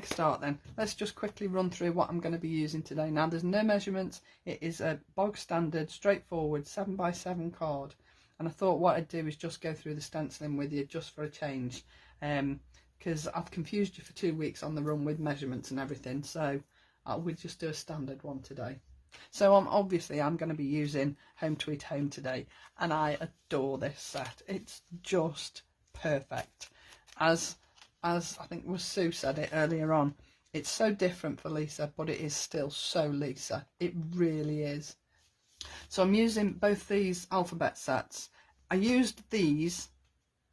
make a start then. Let's just quickly run through what I'm going to be using today. Now there's no measurements, it is a bog standard, straightforward 7x7 card. And I thought what I'd do is just go through the stenciling with you just for a change. Because I've confused you for 2 weeks on the run with measurements and everything. So we'll just do a standard one today. So I'm going to be using Home Tweet Home today. And I adore this set. It's just perfect. As I think was Sue said it earlier on, it's so different for Lisa, but it is still so Lisa. It really is. So I'm using both these alphabet sets. I used these,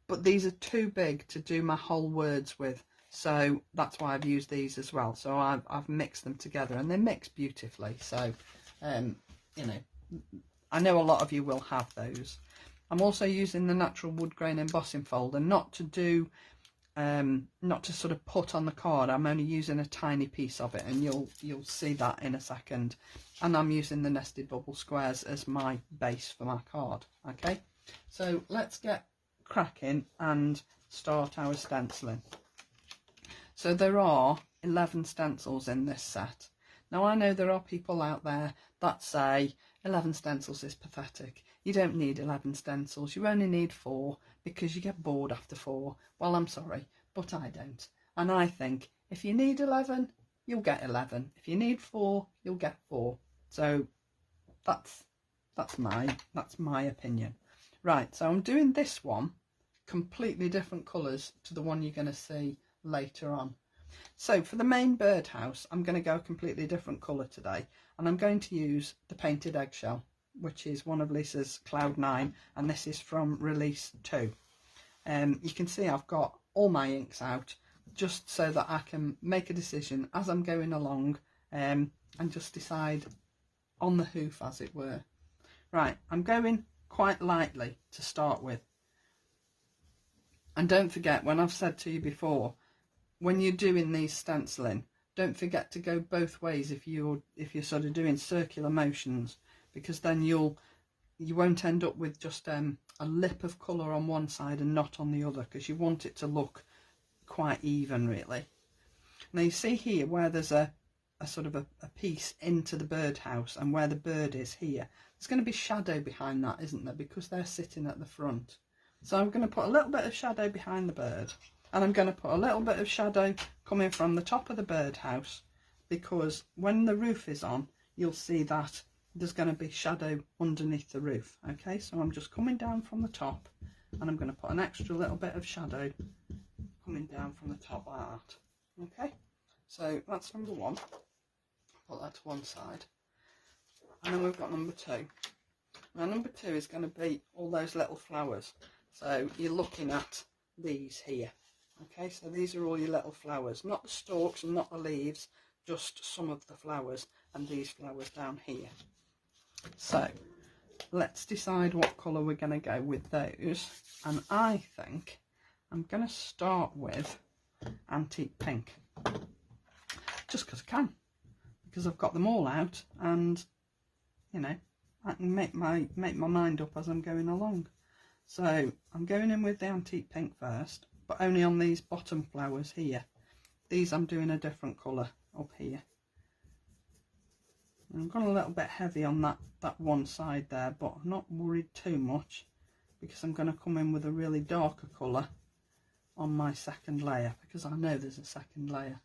but these are too big to do my whole words with. So that's why I've used these as well. So I've mixed them together and they mix beautifully. So, you know, I know a lot of you will have those. I'm also using the natural wood grain embossing folder, not to do not to sort of put on the card. I'm only using a tiny piece of it, and you'll see that in a second. And I'm using the nested bubble squares as my base for my card. Okay, so let's get cracking and start our stenciling. So there are 11 stencils in this set. Now I know there are people out there that say 11 stencils is pathetic. You don't need 11 stencils, you only need 4 because you get bored after 4. Well, I'm sorry, but I don't. And I think if you need 11, you'll get 11. If you need 4, you'll get 4. So that's my opinion. Right, so I'm doing this one completely different colours to the one you're going to see later on. So for the main birdhouse, I'm going to go a completely different colour today, and I'm going to use the painted eggshell, which is one of Lisa's Cloud 9, and this is from release 2. You can see I've got all my inks out just so that I can make a decision as I'm going along and just decide on the hoof, as it were. Right, I'm going quite lightly to start with. And don't forget, when I've said to you before, when you're doing these stenciling, don't forget to go both ways if you're sort of doing circular motions, because then you won't end up with just a lip of colour on one side and not on the other, because you want it to look quite even, really. Now you see here where there's a sort of a piece into the birdhouse, and where the bird is here, there's going to be shadow behind that, isn't there, because they're sitting at the front. So I'm going to put a little bit of shadow behind the bird, and I'm going to put a little bit of shadow coming from the top of the birdhouse, because when the roof is on, you'll see that there's going to be shadow underneath the roof. Okay, so I'm just coming down from the top, and I'm going to put an extra little bit of shadow coming down from the top like that. Okay, so that's number 1. Put that to one side, and then we've got number 2. Now number 2 is going to be all those little flowers. So you're looking at these here. Okay, so these are all your little flowers, not the stalks and not the leaves, just some of the flowers, and these flowers down here. So let's decide what colour we're going to go with those, and I think I'm going to start with antique pink, just because I can, because I've got them all out, and you know, I can make my mind up as I'm going along. So I'm going in with the antique pink first, but only on these bottom flowers here. These I'm doing a different colour up here. And I've gone a little bit heavy on that one side there, but I'm not worried too much, because I'm going to come in with a really darker colour on my second layer, because I know there's a second layer.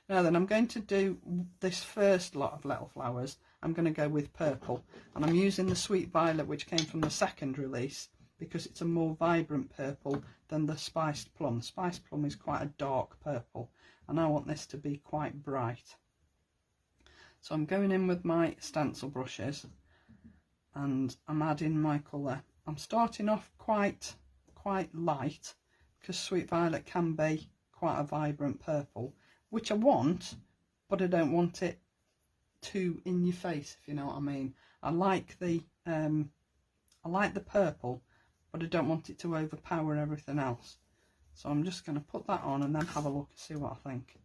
Now then, I'm going to do this first lot of little flowers. I'm going to go with purple, and I'm using the Sweet Violet, which came from the second release, because it's a more vibrant purple than the Spiced Plum. Spiced Plum is quite a dark purple, and I want this to be quite bright. So I'm going in with my stencil brushes, and I'm adding my colour. I'm starting off quite light, because Sweet Violet can be quite a vibrant purple, which I want, but I don't want it too in your face, if you know what I mean. I like the purple, but I don't want it to overpower everything else. So I'm just going to put that on and then have a look and see what I think.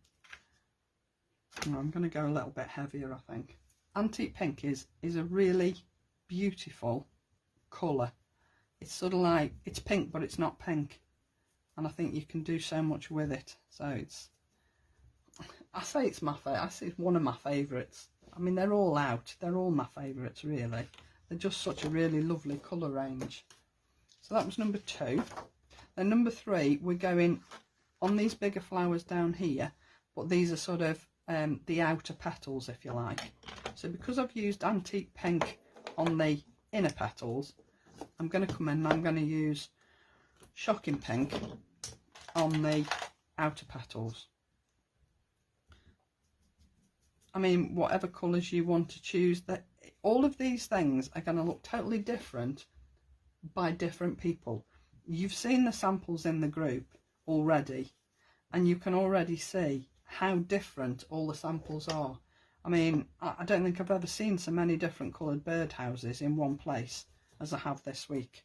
I'm going to go a little bit heavier, I think. Antique pink is a really beautiful colour. It's sort of like, it's pink but it's not pink, and I think you can do so much with it. So I say it's my favourite. I say it's one of my favourites. I mean, they're all out. They're all my favourites, really. They're just such a really lovely colour range. So that was number 2. Then number 3, we're going on these bigger flowers down here, but these are sort of the outer petals, if you like. So because I've used antique pink on the inner petals, I'm going to come in and I'm going to use shocking pink on the outer petals. I mean, whatever colours you want to choose, that all of these things are going to look totally different by different people. You've seen the samples in the group already, and you can already see how different all the samples are. I mean, I don't think I've ever seen so many different coloured birdhouses in one place as I have this week.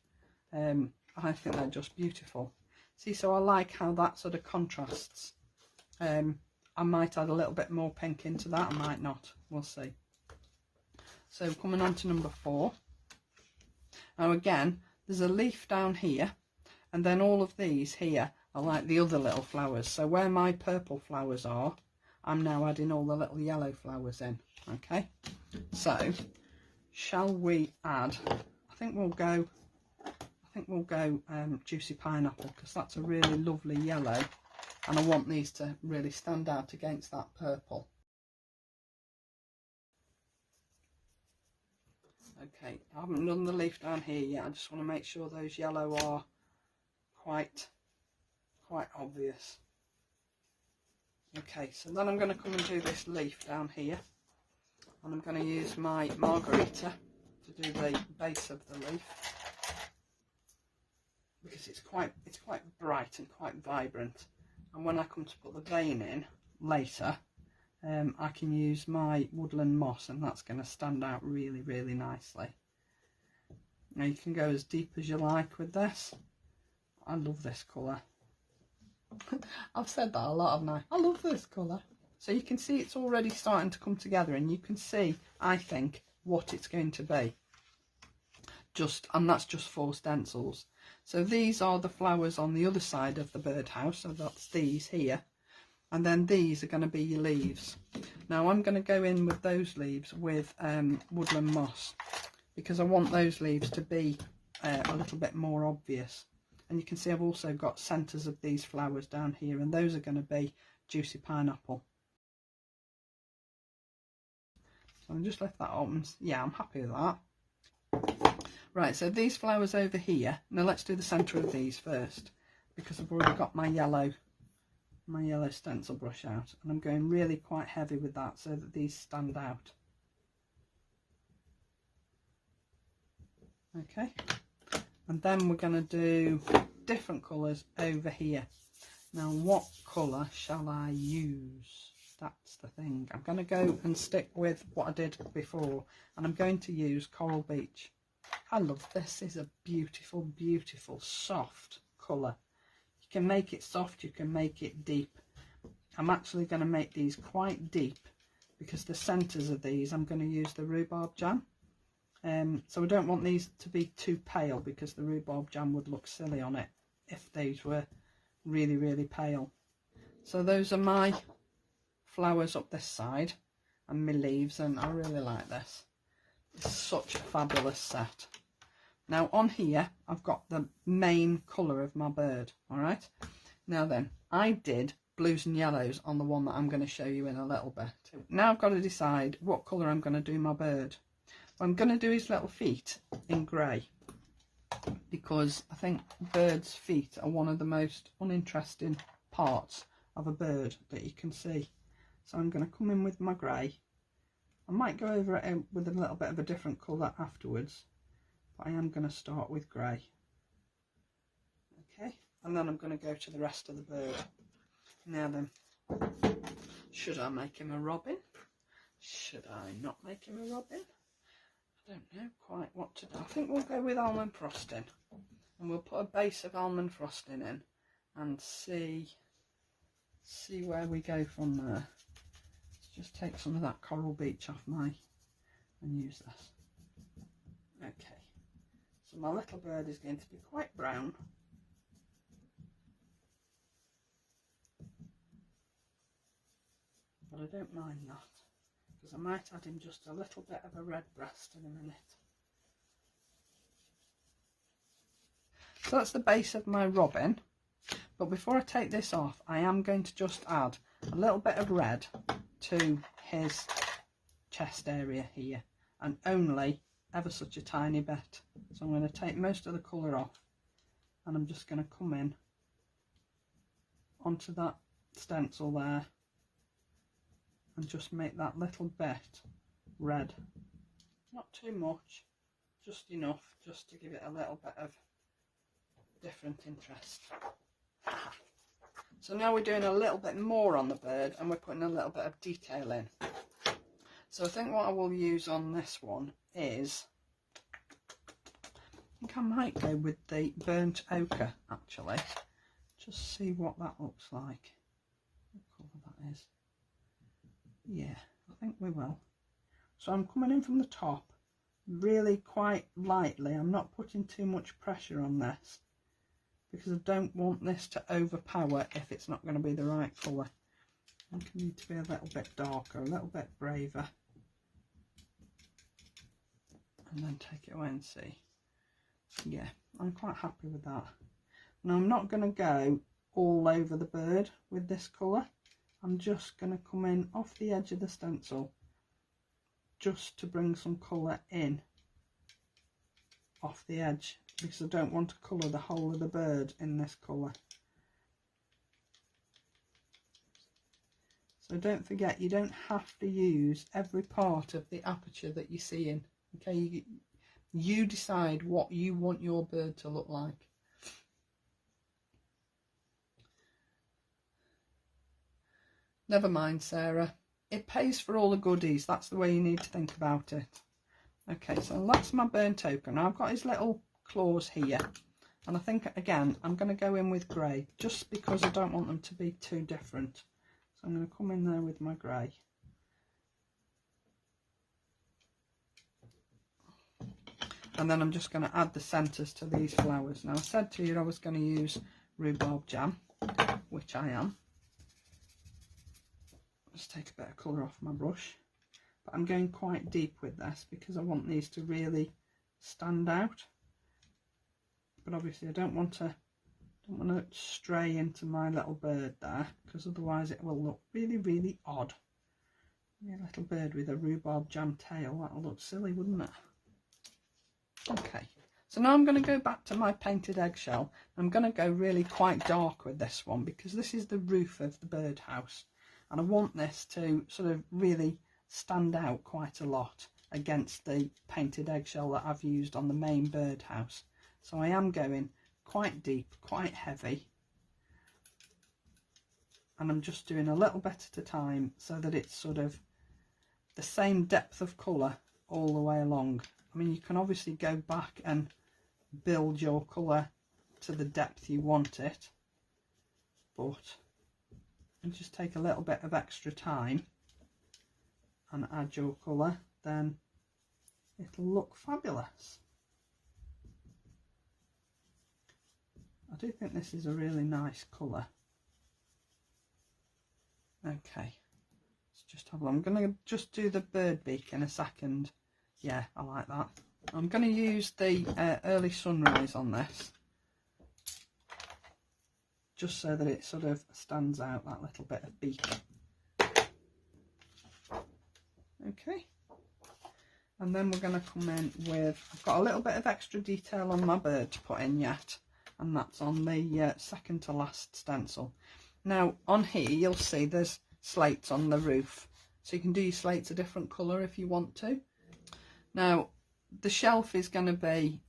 I think they're just beautiful. See, so I like how that sort of contrasts. I might add a little bit more pink into that, I might not, we'll see. So coming on to number 4. Now again, there's a leaf down here, and then all of these here are like the other little flowers. So where my purple flowers are, I'm now adding all the little yellow flowers in. Okay, so shall we add, I think we'll go juicy pineapple, because that's a really lovely yellow, and I want these to really stand out against that purple. Okay, I haven't done the leaf down here yet. I just want to make sure those yellow are quite obvious. Okay, so then I'm going to come and do this leaf down here, and I'm going to use my margarita to do the base of the leaf, because it's quite bright and quite vibrant. And when I come to put the vein in later, I can use my woodland moss, and that's going to stand out really, really nicely. Now you can go as deep as you like with this. I love this colour. I've said that a lot, haven't I? I love this colour. So you can see it's already starting to come together, and you can see, I think, what it's going to be. And that's just 4 stencils. So these are the flowers on the other side of the birdhouse, so that's these here. And then these are going to be your leaves. Now I'm going to go in with those leaves with woodland moss, because I want those leaves to be a little bit more obvious. And you can see I've also got centres of these flowers down here, and those are going to be juicy pineapple. So I'll just left that open. Yeah, I'm happy with that. Right, so these flowers over here, now let's do the centre of these first, because I've already got my yellow stencil brush out, and I'm going really quite heavy with that so that these stand out. Okay, and then we're going to do different colours over here. Now what colour shall I use? That's the thing. I'm going to go and stick with what I did before, and I'm going to use Coral Beach. I love this. This is a beautiful, beautiful, soft colour. You can make it soft, you can make it deep. I'm actually going to make these quite deep, because the centres of these I'm going to use the rhubarb jam. So I don't want these to be too pale, because the rhubarb jam would look silly on it if these were really, really pale. So those are my flowers up this side and my leaves, and I really like this. It's such a fabulous set. Now on here I've got the main colour of my bird. Alright, now then, I did blues and yellows on the one that I'm going to show you in a little bit. Now I've got to decide what colour I'm going to do my bird. I'm going to do his little feet in grey, because I think birds' feet are one of the most uninteresting parts of a bird that you can see. So I'm going to come in with my grey. I might go over it with a little bit of a different colour afterwards, but I am going to start with grey. Okay, and then I'm going to go to the rest of the bird. Now then, should I make him a robin? Should I not make him a robin? I don't know quite what to do. I think we'll go with almond frosting, and we'll put a base of almond frosting in and see where we go from there. Let's just take some of that Coral Beach off and use this. Okay, so my little bird is going to be quite brown. but I don't mind that, because I might add in just a little bit of a red breast in a minute. So that's the base of my robin, but before I take this off, I am going to just add a little bit of red to his chest area here, and only ever such a tiny bit. So I'm going to take most of the colour off, and I'm just going to come in onto that stencil there and just make that little bit red. Not too much, just enough, just to give it a little bit of different interest. So now we're doing a little bit more on the bird, and we're putting a little bit of detail in. So I think what I will use on this one is, I think I might go with the burnt ochre actually, just see what that looks like. What colour that is. Yeah, I think we will. So I'm coming in from the top really quite lightly. I'm not putting too much pressure on this, because I don't want this to overpower if it's not going to be the right colour. I think I need to be a little bit darker, a little bit braver, and then take it away and see. Yeah, I'm quite happy with that. Now I'm not going to go all over the bird with this colour. I'm just going to come in off the edge of the stencil just to bring some colour in off the edge, because I don't want to colour the whole of the bird in this colour. So don't forget, you don't have to use every part of the aperture that you see in. Okay, you decide what you want your bird to look like. Never mind, Sarah. It pays for all the goodies. That's the way you need to think about it. Okay, so that's my burnt ochre. Now I've got his little claws here, and I think again I'm going to go in with grey, just because I don't want them to be too different. So I'm going to come in there with my grey. And then I'm just going to add the centres to these flowers. Now I said to you I was going to use rhubarb jam, which I am. Just take a bit of colour off my brush, but I'm going quite deep with this because I want these to really stand out. But obviously I don't want to stray into my little bird there, because otherwise it will look really, really odd. Maybe a little bird with a rhubarb jam tail, that'll look silly, wouldn't it? Okay, so now I'm going to go back to my painted eggshell. I'm going to go really quite dark with this one, because this is the roof of the birdhouse, and I want this to sort of really stand out quite a lot against the painted eggshell that I've used on the main birdhouse. So I am going quite deep, quite heavy, and I'm just doing a little bit at a time so that it's sort of the same depth of colour all the way along. I mean, you can obviously go back and build your colour to the depth you want it, but and just take a little bit of extra time and add your colour, then it'll look fabulous. I do think this is a really nice colour. Okay, let's just have a look. I'm going to just do the bird beak in a second. Yeah, I like that. I'm going to use the early sunrise on this, just so that it sort of stands out, that little bit of beak. Okay, and then we're going to come in with, I've got a little bit of extra detail on my bird to put in yet, and that's on the second to last stencil. Now on here you'll see there's slates on the roof, so you can do your slates a different colour if you want to. Now the shelf is going to be,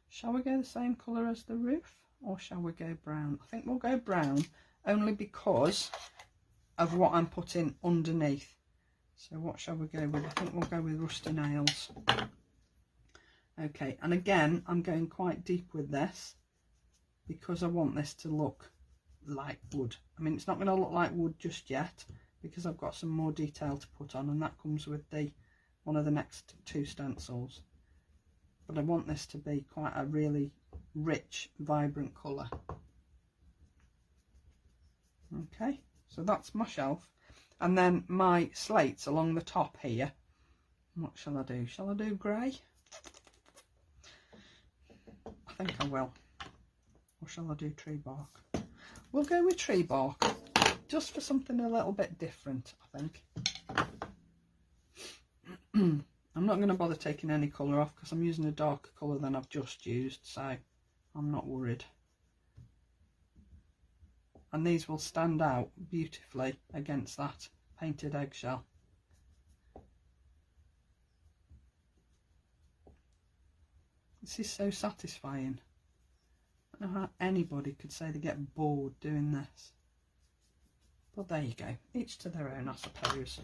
shall we go the same colour as the roof, or shall we go brown? I think we'll go brown, only because of what I'm putting underneath. So what shall we go with? I think we'll go with rusty nails. Okay, and again I'm going quite deep with this because I want this to look like wood. I mean, it's not going to look like wood just yet because I've got some more detail to put on, and that comes with the one of the next two stencils. But I want this to be quite a really rich, vibrant colour. Okay, so that's my shelf. And then my slates along the top here. What shall I do? Shall I do grey? I think I will. Or shall I do tree bark? We'll go with tree bark, just for something a little bit different, I think. I'm not going to bother taking any colour off because I'm using a darker colour than I've just used, so I'm not worried. And these will stand out beautifully against that painted eggshell. This is so satisfying. I don't know how anybody could say they get bored doing this. But there you go, each to their own, I suppose.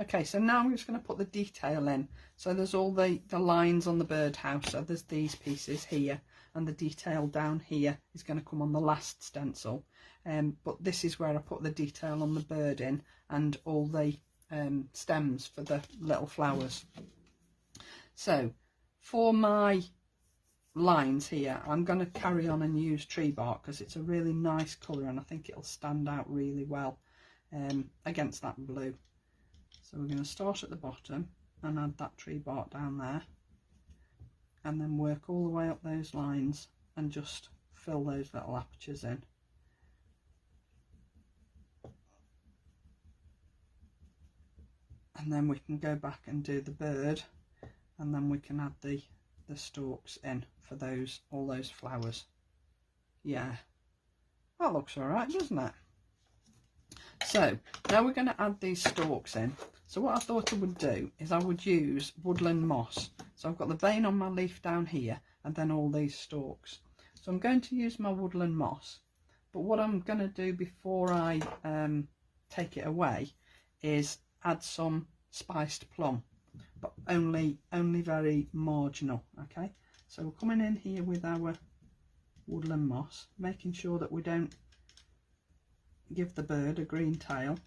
Okay, so now I'm just going to put the detail in. So there's all the lines on the birdhouse. So there's these pieces here, and the detail down here is going to come on the last stencil. But this is where I put the detail on the bird in, and all the stems for the little flowers. So for my lines here, I'm going to carry on and use tree bark because it's a really nice colour, and I think it'll stand out really well against that blue. So we're going to start at the bottom and add that tree bark down there, and then work all the way up those lines and just fill those little apertures in. And then we can go back and do the bird, and then we can add the stalks in for all those flowers. Yeah, that looks all right, doesn't it? So now we're going to add these stalks in. So what I thought I would do is I would use woodland moss. So I've got the vein on my leaf down here, and then all these stalks. So I'm going to use my woodland moss, but what I'm going to do before I take it away is add some spiced plum, but only very marginal. Okay, so we're coming in here with our woodland moss, making sure that we don't give the bird a green tail.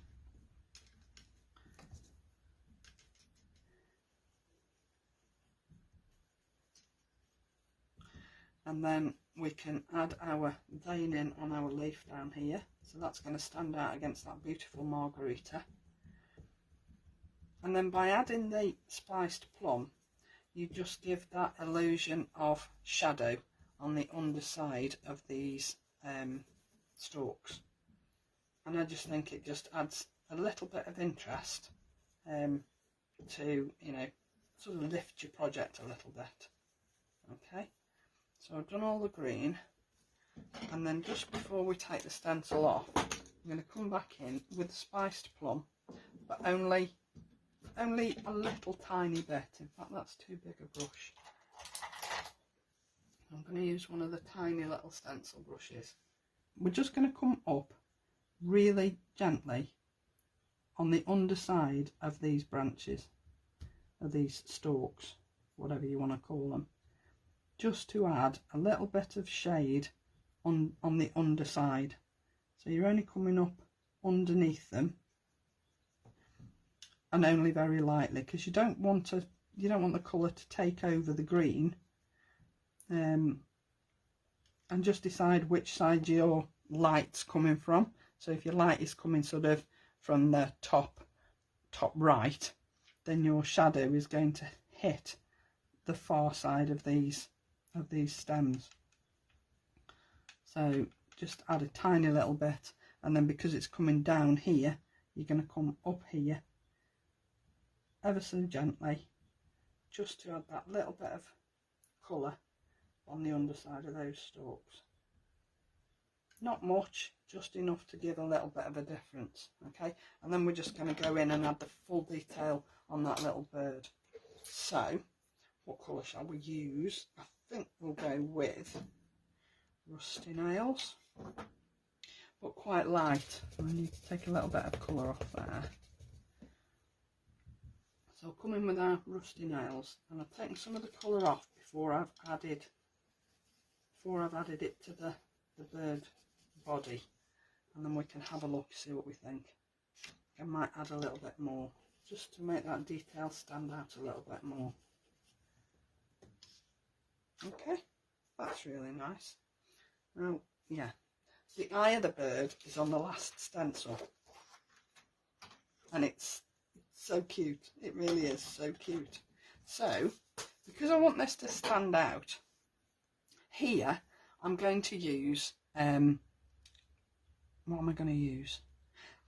And then we can add our vein in on our leaf down here, so that's going to stand out against that beautiful margarita. And then by adding the spiced plum, you just give that illusion of shadow on the underside of these stalks, and I just think it just adds a little bit of interest to, you know, sort of lift your project a little bit. Okay, so I've done all the green, and then just before we take the stencil off, I'm going to come back in with the spiced plum, but only a little tiny bit. In fact, that's too big a brush. I'm going to use one of the tiny little stencil brushes. We're just going to come up really gently on the underside of these branches, of these stalks, whatever you want to call them, just to add a little bit of shade on the underside. So you're only coming up underneath them, and only very lightly, because you don't want the colour to take over the green. And just decide which side your light's coming from. So if your light is coming sort of from the top right, then your shadow is going to hit the far side of these stems. So just add a tiny little bit, and then because it's coming down here, you're going to come up here ever so gently, just to add that little bit of colour on the underside of those stalks. Not much, just enough to give a little bit of a difference. Okay, and then we're just going to go in and add the full detail on that little bird. So what colour shall we use? I think we'll go with Rusty Nails, but quite light. I need to take a little bit of colour off there. So I'll come in with our Rusty Nails, and I've taken some of the colour off before I've added it to the bird body, and then we can have a look, see what we think. I might add a little bit more, just to make that detail stand out a little bit more. Okay, that's really nice. Now, yeah, the eye of the bird is on the last stencil, and it's so cute. It really is so cute. So because I want this to stand out, here I'm going to use what am I going to use?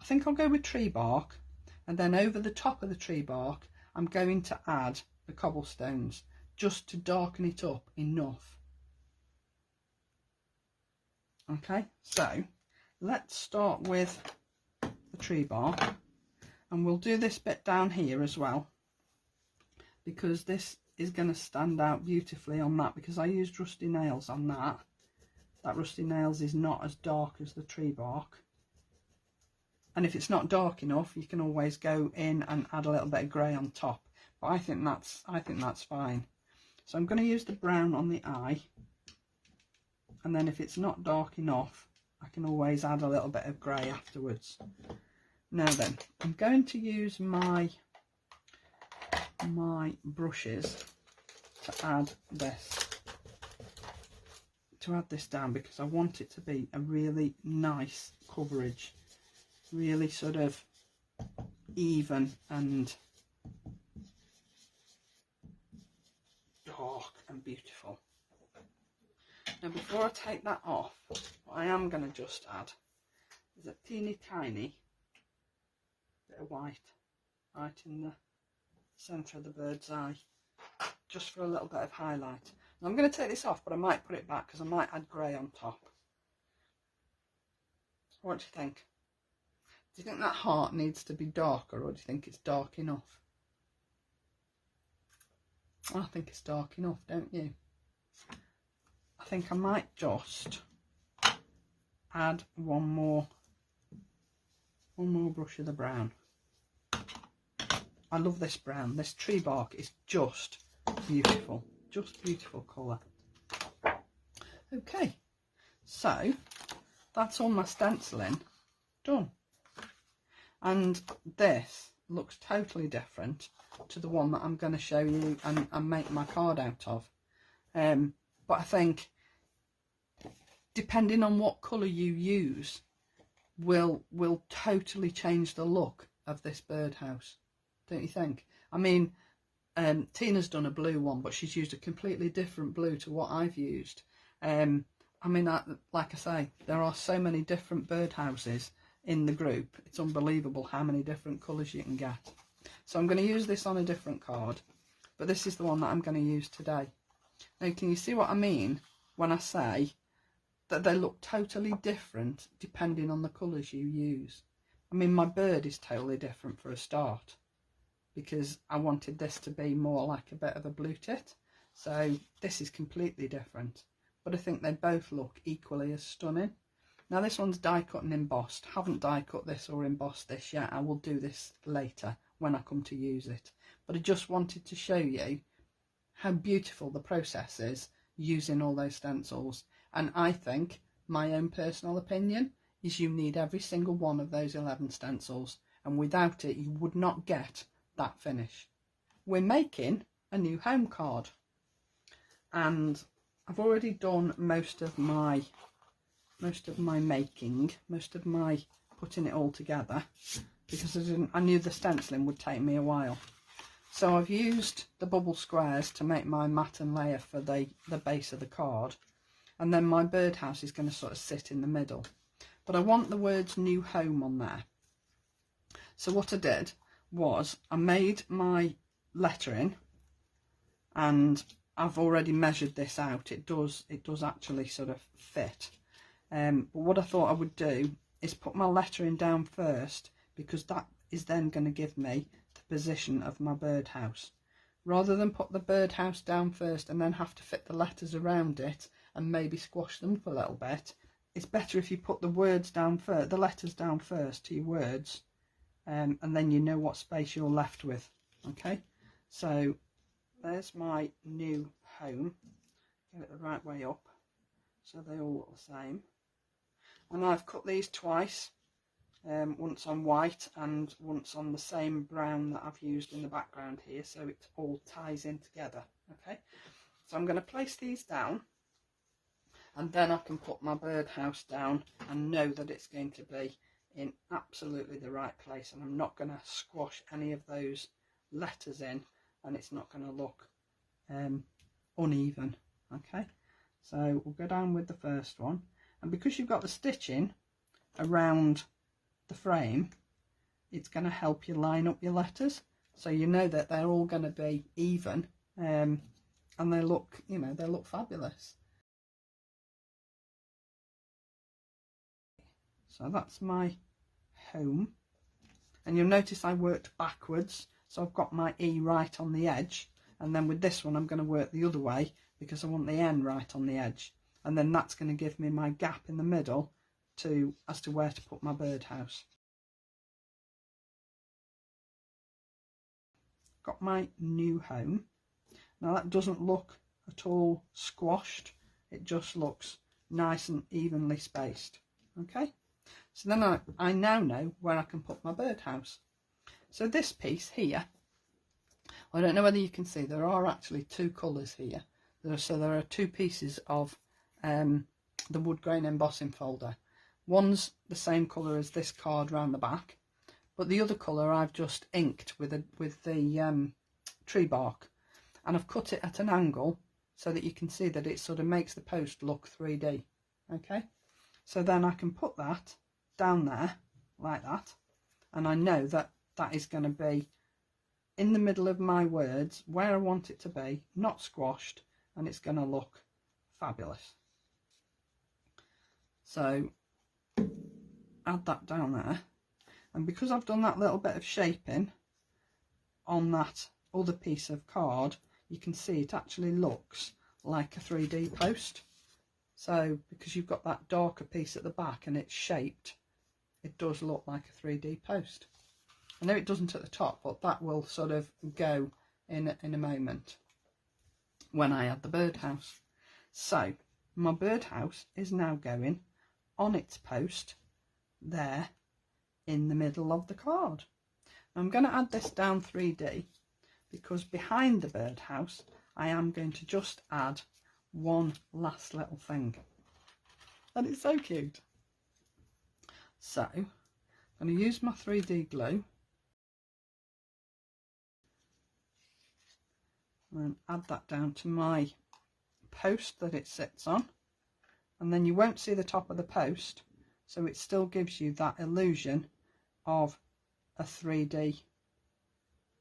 I think I'll go with tree bark, and then over the top of the tree bark I'm going to add the cobblestones just to darken it up enough. Okay, so let's start with the tree bark, and we'll do this bit down here as well, because this is going to stand out beautifully on that, because I used rusty nails on that. That rusty nails is not as dark as the tree bark, and if it's not dark enough you can always go in and add a little bit of grey on top, but I think that's fine. So I'm going to use the brown on the eye, and then if it's not dark enough I can always add a little bit of grey afterwards. Now then, I'm going to use my brushes to add this down, because I want it to be a really nice coverage, really sort of even and dark and beautiful. Now before I take that off, what I am going to just add is a teeny tiny bit of white right in the centre of the bird's eye, just for a little bit of highlight. Now I'm going to take this off, but I might put it back because I might add grey on top. What do you think? Do you think that heart needs to be darker, or do you think it's dark enough? I think it's dark enough, don't you? I think I might just add one more brush of the brown. I love this brown. This tree bark is just beautiful colour. Okay, so that's all my stenciling done, and this looks totally different to the one that I'm going to show you and make my card out of. But I think depending on what colour you use will totally change the look of this birdhouse, don't you think? I mean, Tina's done a blue one, but she's used a completely different blue to what I've used. I mean, like I say, there are so many different birdhouses in the group. It's unbelievable how many different colours you can get. So I'm going to use this on a different card, but this is the one that I'm going to use today. Now, can you see what I mean when I say that they look totally different depending on the colours you use? I mean, my bird is totally different for a start, because I wanted this to be more like a bit of a blue tit. So this is completely different, but I think they both look equally as stunning. Now this one's die cut and embossed. Haven't die cut this or embossed this yet. I will do this later when I come to use it. But I just wanted to show you how beautiful the process is using all those stencils. And I think, my own personal opinion, is you need every single one of those 11 stencils. And without it, you would not get that finish. We're making a new home card, and I've already done most of my making, most of my putting it all together, because I knew the stenciling would take me a while. So I've used the bubble squares to make my mat and layer for the base of the card, and then my birdhouse is going to sort of sit in the middle. But I want the words new home on there. So what I did was I made my lettering, and I've already measured this out. It does actually sort of fit. But what I thought I would do is put my lettering down first, because that is then going to give me the position of my birdhouse. Rather than put the birdhouse down first and then have to fit the letters around it and maybe squash them up a little bit, it's better if you put the words down first, the letters down first to your words, and then you know what space you're left with. Okay, so there's my new home. Get it the right way up so they all look the same. And I've cut these twice, once on white and once on the same brown that I've used in the background here, so it all ties in together. Okay, so I'm going to place these down, and then I can put my birdhouse down and know that it's going to be in absolutely the right place, and I'm not going to squash any of those letters in, and it's not going to look uneven. Okay, so we'll go down with the first one, and because you've got the stitching around the frame, it's going to help you line up your letters, so you know that they're all going to be even, and they look, you know, they look fabulous. So that's my home, and you'll notice I worked backwards, so I've got my E right on the edge, and then with this one I'm going to work the other way because I want the N right on the edge, and then that's going to give me my gap in the middle as to where to put my birdhouse. Got my new home. Now that doesn't look at all squashed, it just looks nice and evenly spaced. Okay, so then I now know where I can put my birdhouse. So this piece here, I don't know whether you can see, there are actually two colours here. So there are two pieces of the wood grain embossing folder. One's the same colour as this card round the back, but the other colour I've just inked with the tree bark, and I've cut it at an angle so that you can see that it sort of makes the post look 3D. Okay, so then I can put that down there like that, and I know that that is going to be in the middle of my words where I want it to be, not squashed, and it's going to look fabulous. So add that down there, and because I've done that little bit of shaping on that other piece of card, you can see it actually looks like a 3D post. So because you've got that darker piece at the back and it's shaped, it does look like a 3D post. I know it doesn't at the top, but that will sort of go in a moment when I add the birdhouse. So my birdhouse is now going on its post there in the middle of the card. I'm going to add this down 3D because behind the birdhouse I am going to just add one last little thing, and it's so cute. So I'm going to use my 3D glue and add that down to my post that it sits on, and then you won't see the top of the post, so it still gives you that illusion of a 3D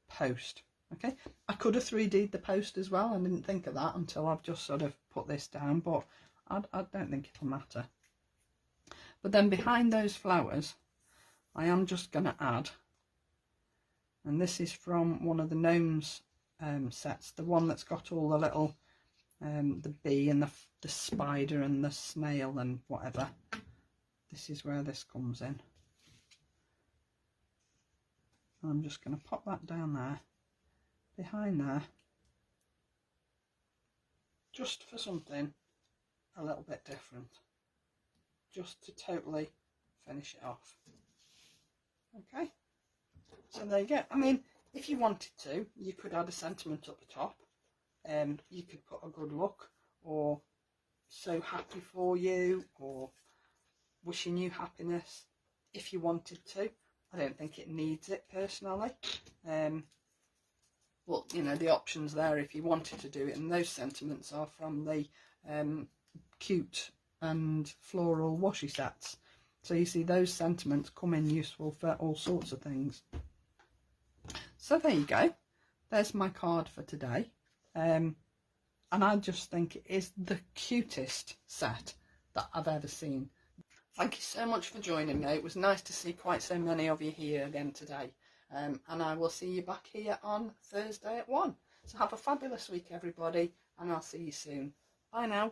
post. Okay, I could have 3D'd the post as well. I didn't think of that until I've just sort of put this down, but I don't think it'll matter. But then behind those flowers I am just going to add, and this is from one of the gnomes sets, the one that's got all the little the bee and the spider and the snail and whatever. This is where this comes in. I'm just going to pop that down there, behind there, just for something a little bit different, just to totally finish it off. Okay, so there you go. I mean, if you wanted to, you could add a sentiment up the top. You could put a good luck, or so happy for you, or wishing you happiness if you wanted to. I don't think it needs it personally, but you know, the options there if you wanted to do it, and those sentiments are from the cute and floral washi sets. So you see those sentiments come in useful for all sorts of things. So there you go, there's my card for today, and I just think it is the cutest set that I've ever seen. Thank you so much for joining me. It was nice to see quite so many of you here again today, and I will see you back here on Thursday at 1. So have a fabulous week everybody, and I'll see you soon. Bye now.